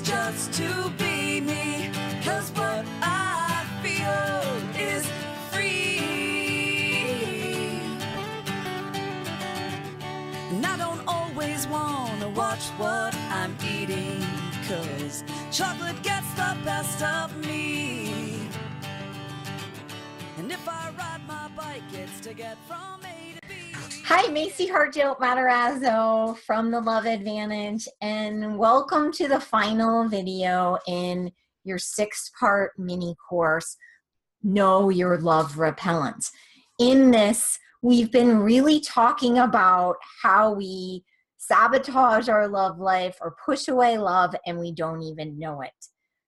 is just to be me, 'cause what I feel is free. And I don't always wanna watch what I'm eating, 'cause chocolate gets the best of me. And if I ride my bike, it's to get from A to B. Hi, Macy Matarazzo from The Love Advantage, and welcome to the final video in your 6-part mini course, Know Your Love Repellents. In this, we've been really talking about how we sabotage our love life or push away love and we don't even know it.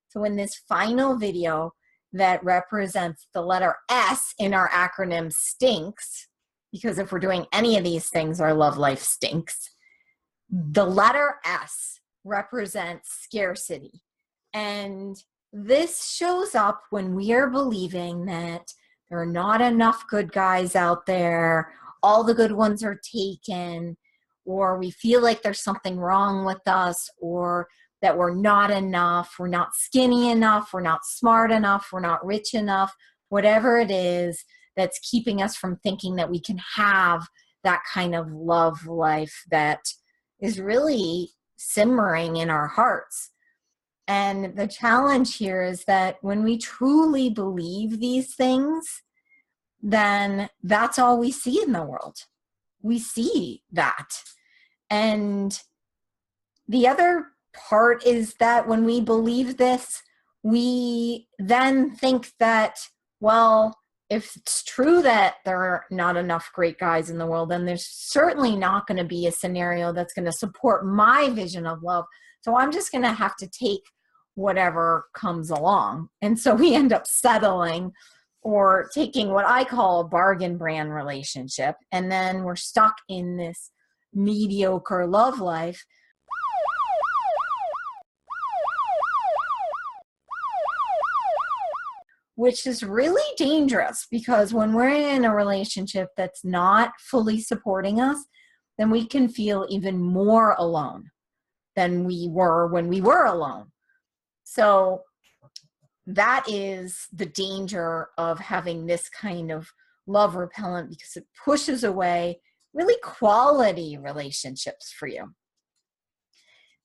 So in this final video that represents the letter S in our acronym STINKS, because if we're doing any of these things, our love life stinks. The letter S represents scarcity. And this shows up when we are believing that there are not enough good guys out there, all the good ones are taken, or we feel like there's something wrong with us, or that we're not enough, we're not skinny enough, we're not smart enough, we're not rich enough, whatever it is that's keeping us from thinking that we can have that kind of love life that is really simmering in our hearts. And the challenge here is that when we truly believe these things, then that's all we see in the world. We see that. And the other part is that when we believe this, we then think that, well, if it's true that there are not enough great guys in the world, then there's certainly not going to be a scenario that's going to support my vision of love. So I'm just going to have to take whatever comes along. And so we end up settling or taking what I call a bargain brand relationship. And then we're stuck in this mediocre love life. Which is really dangerous, because when we're in a relationship that's not fully supporting us, then we can feel even more alone than we were when we were alone. So that is the danger of having this kind of love repellent, because it pushes away really quality relationships for you.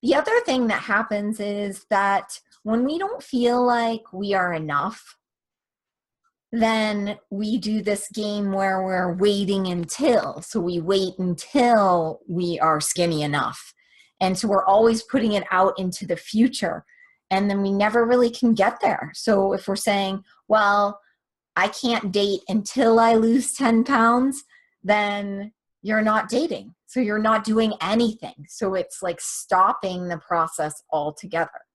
The other thing that happens is that when we don't feel like we are enough, then we do this game where we're waiting until. So we wait until we are skinny enough. And so we're always putting it out into the future. And then we never really can get there. So if we're saying, well, I can't date until I lose 10 pounds, then you're not dating. So you're not doing anything. So it's like stopping the process altogether.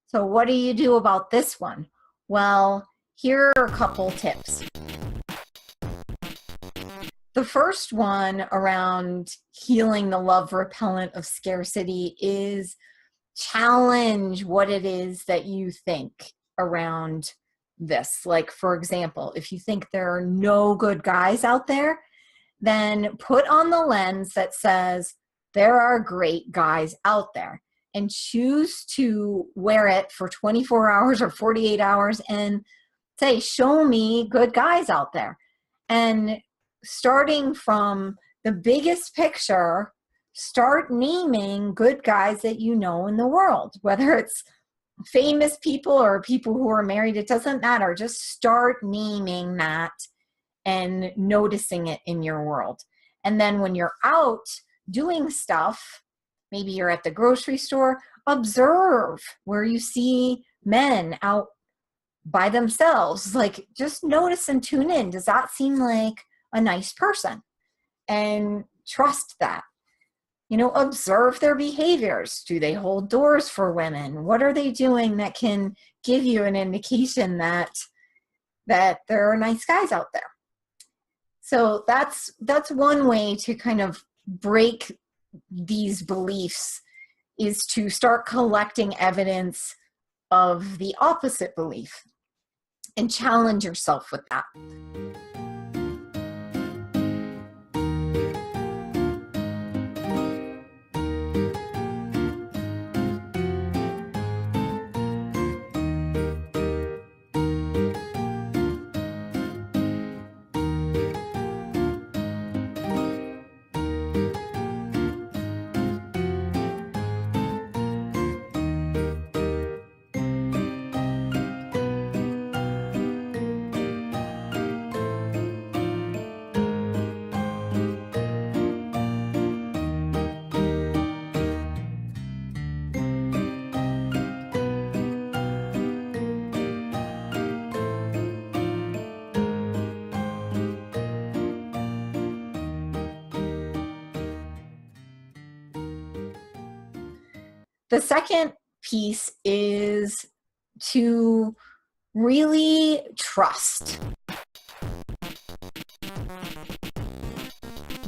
So what do you do about this one? Well, here are a couple tips. The first one around healing the love repellent of scarcity is challenge what it is that you think around this. Like, for example, if you think there are no good guys out there, then put on the lens that says there are great guys out there, and choose to wear it for 24 hours or 48 hours and say, show me good guys out there. And starting from the biggest picture, start naming good guys that you know in the world, whether it's famous people or people who are married, it doesn't matter. Just start naming that and noticing it in your world. And then when you're out doing stuff, maybe you're at the grocery store, observe where you see men out by themselves. Like, just notice and tune in. Does that seem like a nice person? And trust that. You know, observe their behaviors. Do they hold doors for women? What are they doing that can give you an indication that there are nice guys out there? So that's one way to kind of break these beliefs, is to start collecting evidence of the opposite belief and challenge yourself with that. The second piece is to really trust.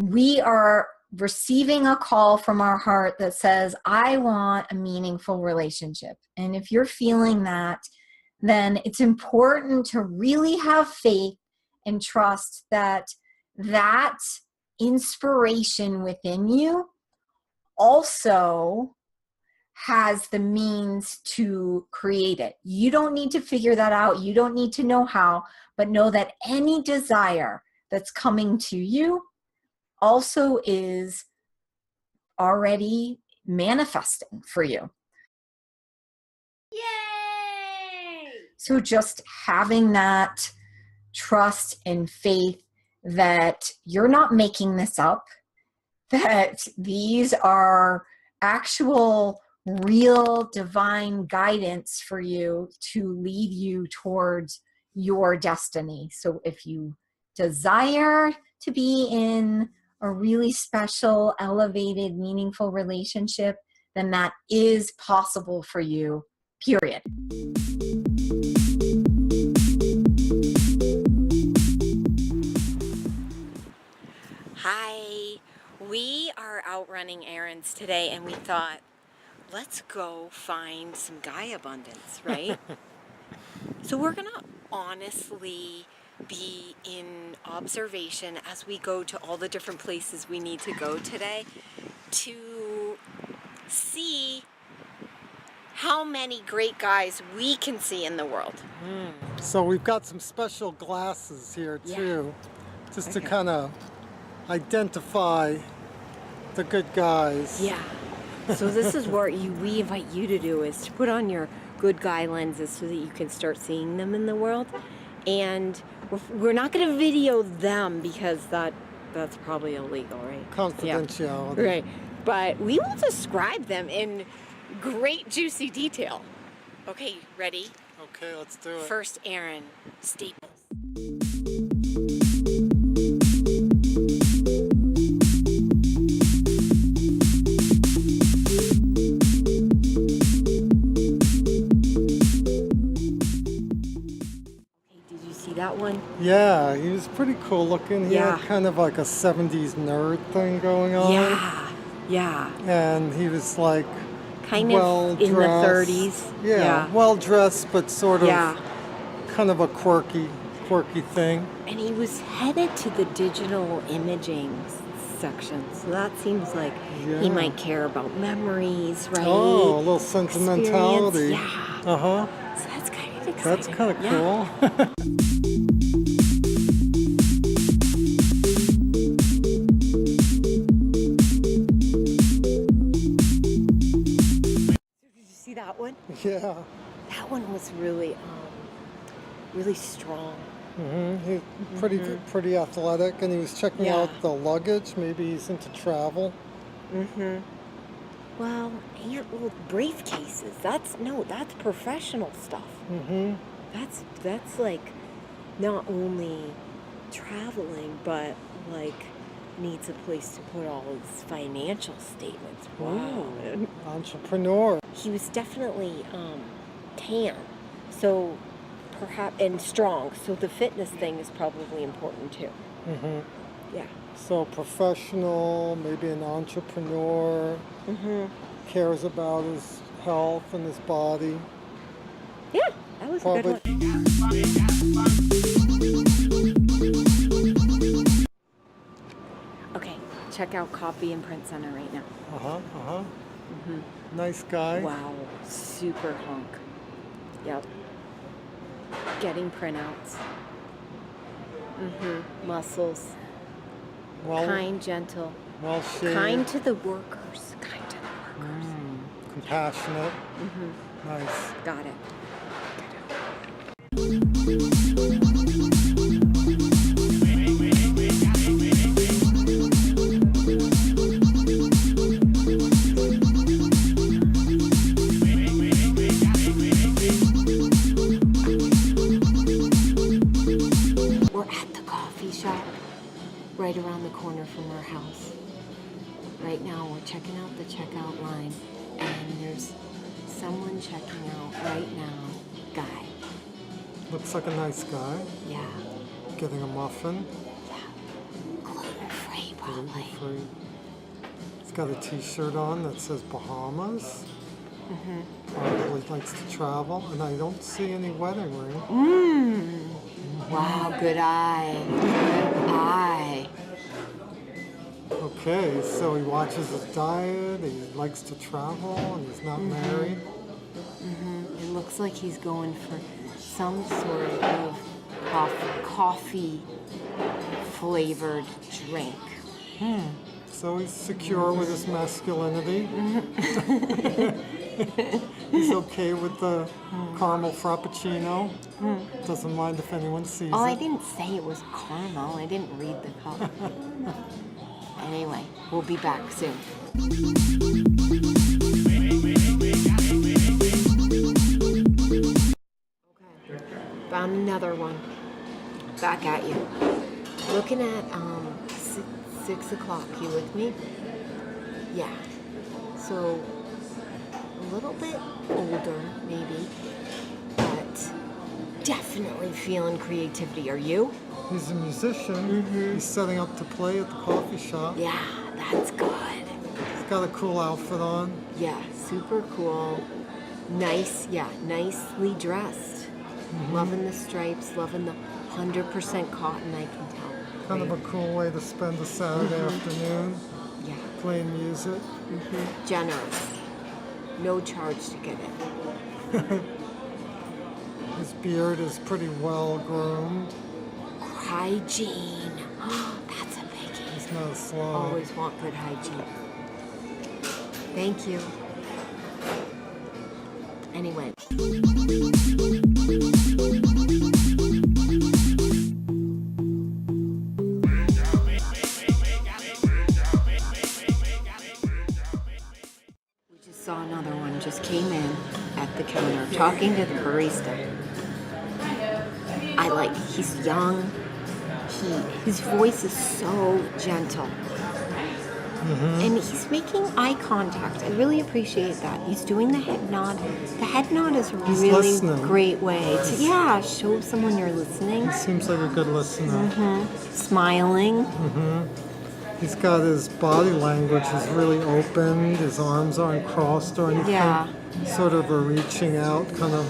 We are receiving a call from our heart that says, I want a meaningful relationship. And if you're feeling that, then it's important to really have faith and trust that that inspiration within you also has the means to create it. You don't need to figure that out. You don't need to know how, but know that any desire that's coming to you also is already manifesting for you. Yay! So just having that trust and faith that you're not making this up, that these are actual, real divine guidance for you to lead you towards your destiny. So if you desire to be in a really special, elevated, meaningful relationship, then that is possible for you, period. Hi, we are out running errands today and we thought, let's go find some guy abundance, right? So we're gonna honestly be in observation as we go to all the different places we need to go today to see how many great guys we can see in the world. So we've got some special glasses here too, just to kind of identify the good guys. Yeah. So this is what we invite you to do, is to put on your good guy lenses so that you can start seeing them in the world. And we're not going to video them because that's probably illegal, right? Confidentiality. Yeah. Right. But we will describe them in great juicy detail. Okay, ready? Okay, let's do it. First, Aaron, staples. That one? Yeah, he was pretty cool looking. He Yeah. had kind of like a 70s nerd thing going on. Yeah. And he was like Kind well of in the dressed. 30s. Yeah, well dressed, but sort of Yeah. kind of a quirky thing. And he was headed to the digital imaging section. So that seems like he might care about memories, right? Oh, a little sentimentality. Experience. Yeah. Uh-huh. So that's kind of exciting. That's kind of cool. See that one? Yeah. That one was really strong. He's pretty athletic, and he was checking out the luggage. Maybe he's into travel. Well, briefcases. That's professional stuff. That's like not only traveling, but like needs a place to put all his financial statements. Wow. Ooh, entrepreneur. He was definitely tan, so perhaps, and strong. So the fitness thing is probably important too. Yeah. So professional, maybe an entrepreneur. Cares about his health and his body. Yeah, that was a good one. Okay, check out Copy and Print Center right now. Nice guy. Wow, super hunk. Yep. Getting printouts. Muscles. Kind, gentle. Well shaped. Kind to the workers. Compassionate. Nice. Got it. We're at the coffee shop right around the corner from our house. Right now we're checking out the checkout line And there's someone checking out right now. Guy. Looks like a nice guy. Yeah. Getting a muffin. Gluten-free, probably. Gluten-free. He's got a t-shirt on that says Bahamas. Probably likes to travel. And I don't see any wedding ring. Wow, good eye. Good eye. Okay, so he watches his diet, he likes to travel, and he's not married. It looks like he's going for some sort of coffee flavored drink. So he's secure with his masculinity. He's okay with the caramel frappuccino. Doesn't mind if anyone sees Oh, it. I didn't say it was caramel. I didn't read the cup. Anyway, we'll be back soon. Okay, found another one. Back at you. Looking at 6 o'clock. You with me? Yeah. So a little bit older, maybe, but definitely feeling creativity. Are you? He's a musician. He's setting up to play at the coffee shop. Yeah, that's good. He's got a cool outfit on. Yeah, super cool. Nice, yeah, nicely dressed. Loving the stripes, loving the 100% cotton, I can tell. Kind of a cool way to spend a Saturday afternoon, Yeah. playing music. Generous. No charge to get it. His beard is pretty well groomed. Hygiene. That's a biggie. He's not a slob. Always want good hygiene. Thank you. Anyway. We just saw another one just came in at the counter talking to the barista. He's young. His voice is so gentle. And he's making eye contact. I really appreciate that. He's doing the head nod. The head nod is a He's really listening. great way to, show someone you're listening. He seems like a good listener. Smiling. He's got his body language is really opened. His arms aren't crossed or anything. Yeah. Sort of a reaching out kind of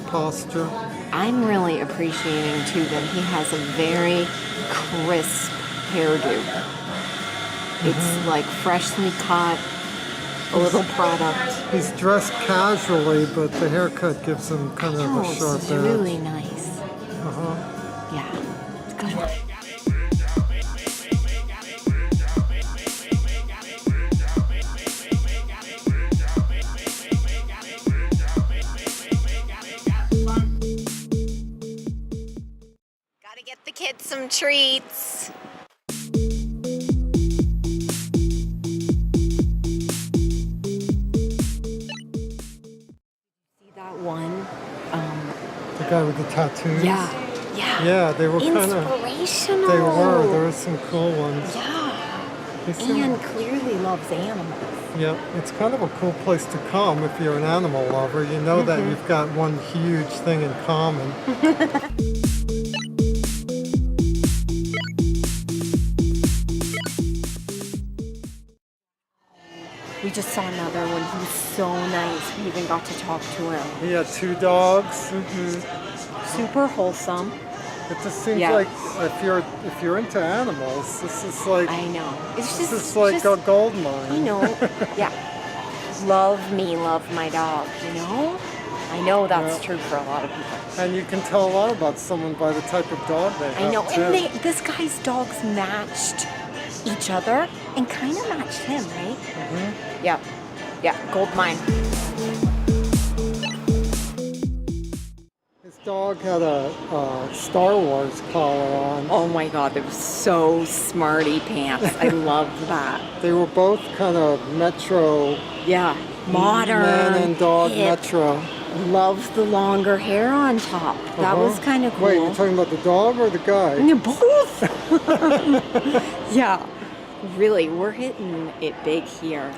posture. I'm really appreciating, too, that he has a very crisp hairdo. It's like freshly cut, a little product. He's dressed casually, but the haircut gives him kind of a sharp It's edge. really nice. Yeah, it's a good one. Gotta get the kids some treats. The guy with the tattoos. Yeah, they were kind of inspirational. They were. There were some cool ones. Yeah. He seemed- And clearly loves animals. Yeah, it's kind of a cool place to come if you're an animal lover. You know that you've got one huge thing in common. We just saw another one. He was so nice. We even got to talk to him. He had 2 dogs. Super wholesome. It just seems Yeah. like if you're into animals, this is like I know. It's this just is like just, a gold mine. you know, yeah. Love me, love my dog, you know? I know that's true for a lot of people. And you can tell a lot about someone by the type of dog they have. I know. too. And this guy's dogs matched each other and kind of matched him, right? Yeah. Yeah, gold mine. His dog had a Star Wars collar on. Oh my God, they're so smarty pants. I love that. They were both kind of metro, Yeah, modern. man and dog hip. metro. Love the longer hair on top. That was kind of cool. Wait, you're talking about the dog or the guy? Yeah, both. Yeah, Really, we're hitting it big here.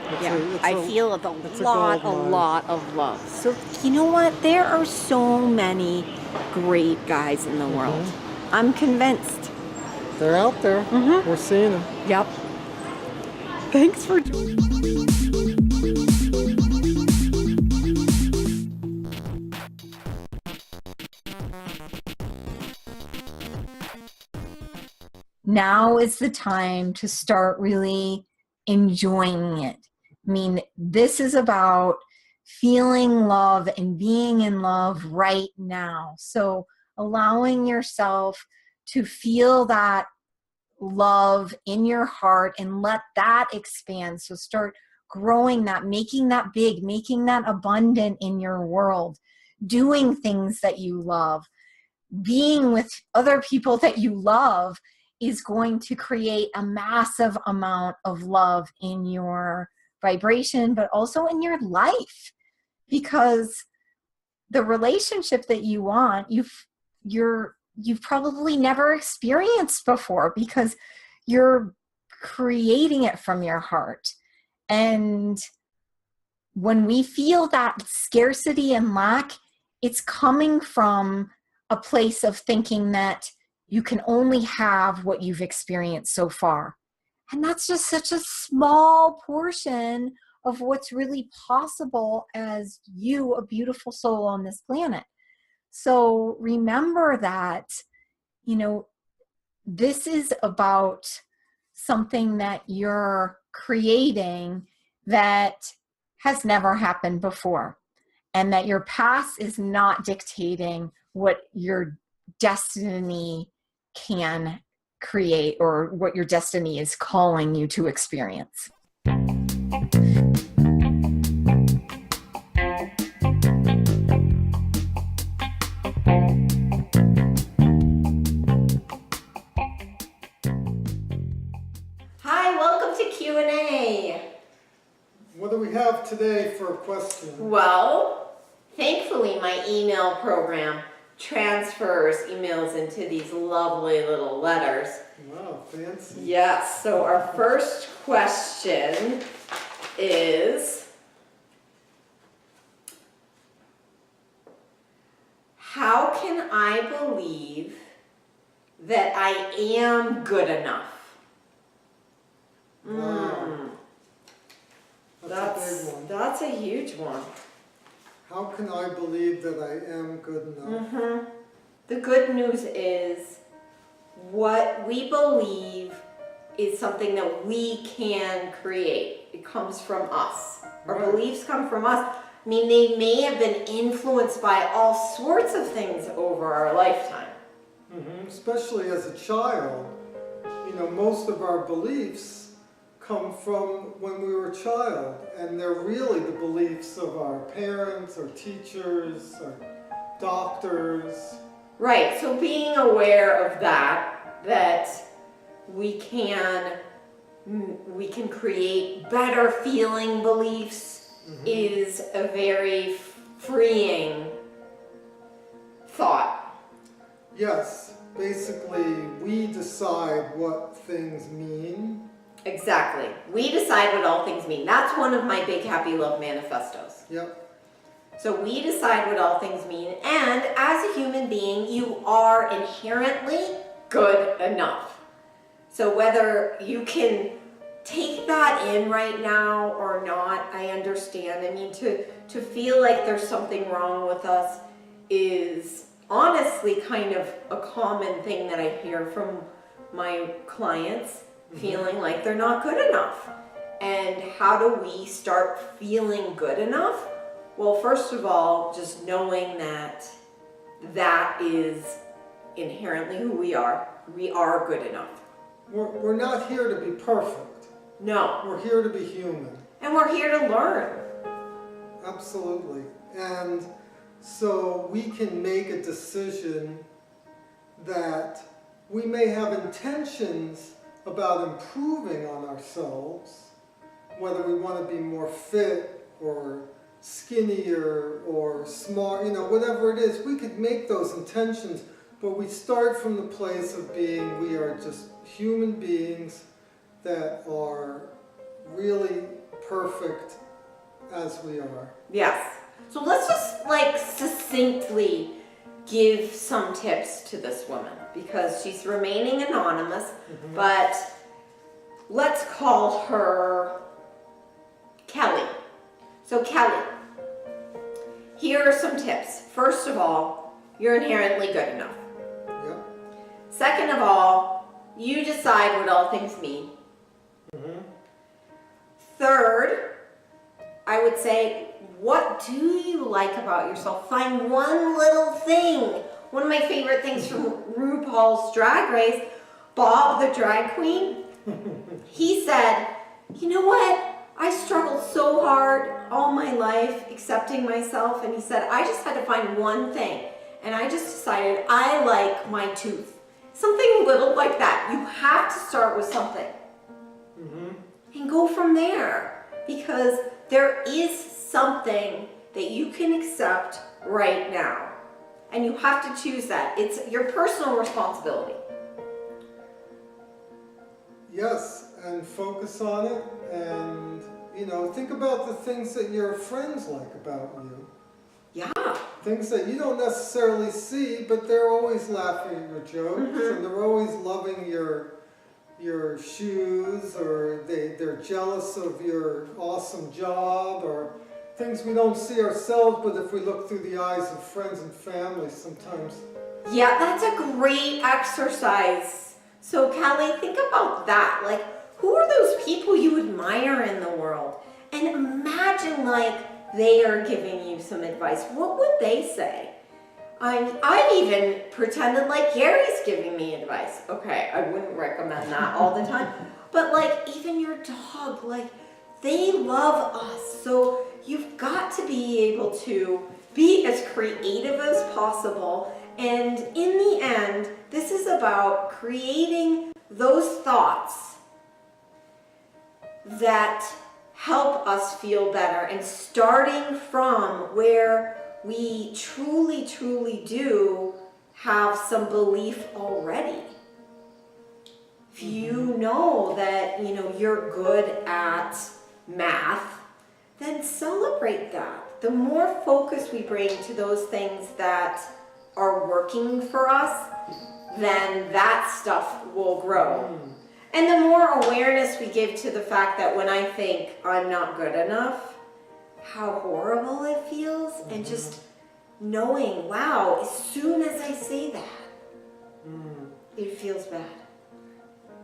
I feel a lot of love. So, you know what? There are so many great guys in the world. I'm convinced. They're out there. We're seeing them. Yep. Thanks for Now is the time to start really enjoying it. I mean, this is about feeling love and being in love right now. So allowing yourself to feel that love in your heart and let that expand. So start growing that, making that big, making that abundant in your world, doing things that you love, being with other people that you love is going to create a massive amount of love in your vibration, but also in your life, because the relationship that you want, you've probably never experienced before, because you're creating it from your heart. And when we feel that scarcity and lack, it's coming from a place of thinking that you can only have what you've experienced so far. And that's just such a small portion of what's really possible as you, a beautiful soul on this planet. So remember that, you know, this is about something that you're creating that has never happened before, and that your past is not dictating what your destiny can create or what your destiny is calling you to experience. Hi, welcome to Q&A. What do we have today for a question? Well, thankfully my email program transfers emails into these lovely little letters. Wow, fancy. Yes, so our first question is, how can I believe that I am good enough? Wow. That's a big one. That's a huge one. How can I believe that I am good enough? The good news is what we believe is something that we can create. It comes from us. Our Right. beliefs come from us. I mean, they may have been influenced by all sorts of things over our lifetime. Especially as a child, you know, most of our beliefs come from when we were a child, and they're really the beliefs of our parents, our teachers, our doctors. Right, so being aware of that we can create better feeling beliefs is a very freeing thought. Yes, basically we decide what things mean. Exactly. We decide what all things mean. That's one of my big happy love manifestos. Yep. So we decide what all things mean, and as a human being, you are inherently good enough. So whether you can take that in right now or not, I understand. I mean, to feel like there's something wrong with us is honestly kind of a common thing that I hear from my clients, feeling like they're not good enough. And how do we start feeling good enough? Well, first of all, just knowing that that is inherently who we are. We are good enough. We're not here to be perfect. No. We're here to be human. And we're here to learn. Absolutely. And so we can make a decision that we may have intentions about improving on ourselves, whether we want to be more fit or skinnier or smart, you know, whatever it is, we could make those intentions, but we start from the place of being, we are just human beings that are really perfect as we are. Yes. So let's just like succinctly give some tips to this woman because she's remaining anonymous, but let's call her Kelly. So Kelly, here are some tips. First of all, you're inherently good enough. Yep. Second of all, you decide what all things mean. Third, I would say, what do you like about yourself? Find one little thing. One of my favorite things from RuPaul's Drag Race, Bob the drag queen, he said, you know what? I struggled so hard all my life accepting myself, and he said, I just had to find one thing, and I just decided I like my tooth. Something little like that. You have to start with something and go from there, because there is something that you can accept right now, and you have to choose that. It's your personal responsibility. Yes, and focus on it, and think about the things that your friends like about you. Yeah. Things that you don't necessarily see, but they're always laughing at your jokes, and they're always loving your shoes, or they're jealous of your awesome job, or things we don't see ourselves, but if we look through the eyes of friends and family sometimes. Yeah, that's a great exercise. So Kelly, think about that. Like, who are those people you admire in the world? And imagine like they are giving you some advice. What would they say? I've even pretended like Gary's giving me advice. Okay, I wouldn't recommend that all the time. But like even your dog, like they love us. So you've got to be able to be as creative as possible. And in the end, this is about creating those thoughts that help us feel better and starting from where we truly, truly do have some belief already. If you know that, you're good at math, then celebrate that. The more focus we bring to those things that are working for us, then that stuff will grow. And the more awareness we give to the fact that when I think I'm not good enough, how horrible it feels, and just knowing, wow, as soon as I say that, it feels bad.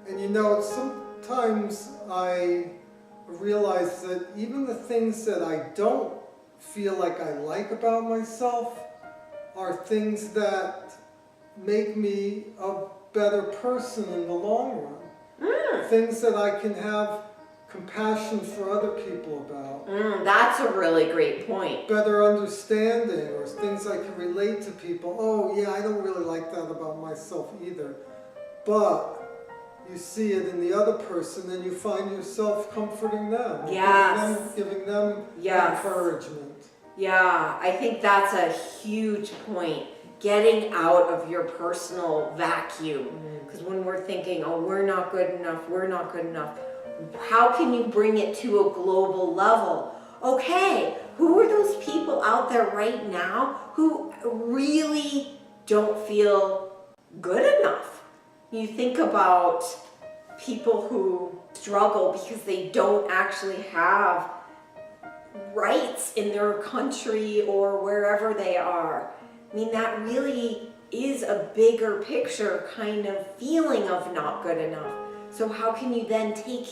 And sometimes I realize that even the things that I don't feel like I like about myself are things that make me a better person in the long run. Things that I can have compassion for other people about. That's a really great point. Better understanding, or things I can relate to people. Oh yeah, I don't really like that about myself either. But you see it in the other person, and you find yourself comforting them. Yes. Giving them encouragement. Yeah, I think that's a huge point. Getting out of your personal vacuum. Because when we're thinking, oh, we're not good enough, how can you bring it to a global level? Okay, who are those people out there right now who really don't feel good enough? You think about people who struggle because they don't actually have rights in their country or wherever they are. I mean, that really is a bigger picture kind of feeling of not good enough. So how can you then take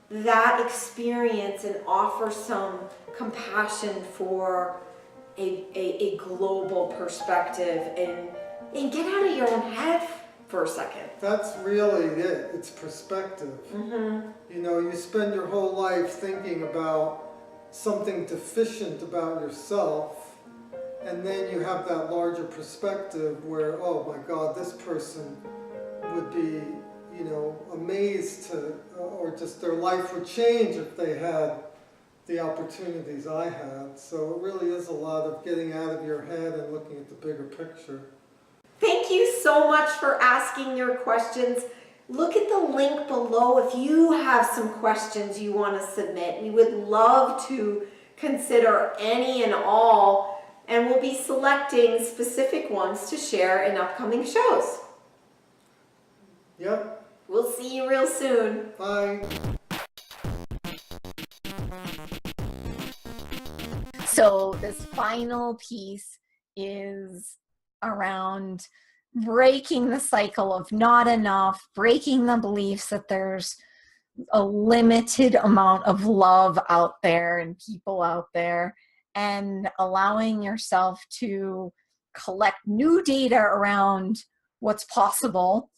that experience and offer some compassion for a global perspective and get out of your own head for a second? That's really it. It's perspective. You spend your whole life thinking about something deficient about yourself, and then you have that larger perspective where, oh my God, this person would be, amazed to, or just their life would change if they had the opportunities I had. So it really is a lot of getting out of your head and looking at the bigger picture. Thank you so much for asking your questions. look at the link below if you have some questions you want to submit. We would love to consider any and all, and we'll be selecting specific ones to share in upcoming shows. Yep. We'll see you real soon. Bye. So this final piece is around breaking the cycle of not enough, breaking the beliefs that there's a limited amount of love out there and people out there, and allowing yourself to collect new data around what's possible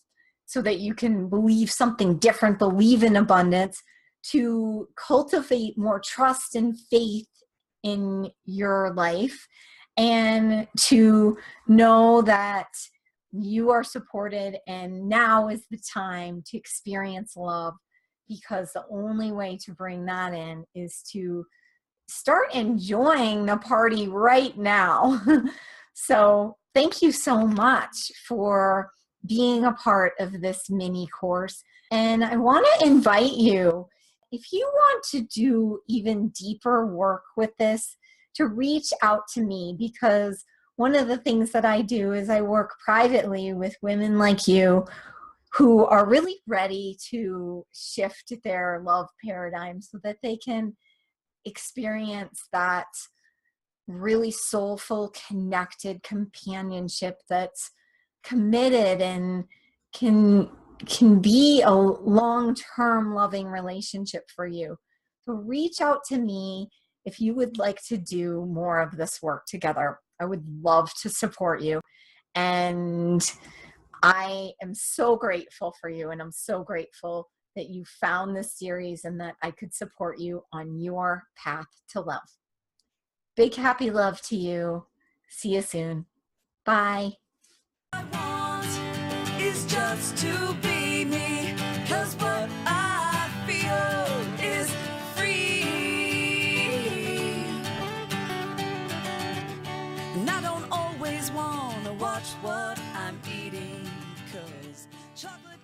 so that you can believe something different, believe in abundance, to cultivate more trust and faith in your life, and to know that you are supported and now is the time to experience love, because the only way to bring that in is to start enjoying the party right now. So thank you so much for being a part of this mini course. And I want to invite you, if you want to do even deeper work with this, to reach out to me, because one of the things that I do is I work privately with women like you who are really ready to shift their love paradigm so that they can experience that really soulful, connected companionship that's committed and can be a long-term loving relationship for you. So reach out to me if you would like to do more of this work together. I would love to support you. And I am so grateful for you, and I'm so grateful that you found this series and that I could support you on your path to love. Big happy love to you. See you soon. Bye. I want is just to be me, 'cause what I feel is free. And I don't always wanna watch what I'm eating, 'cause chocolate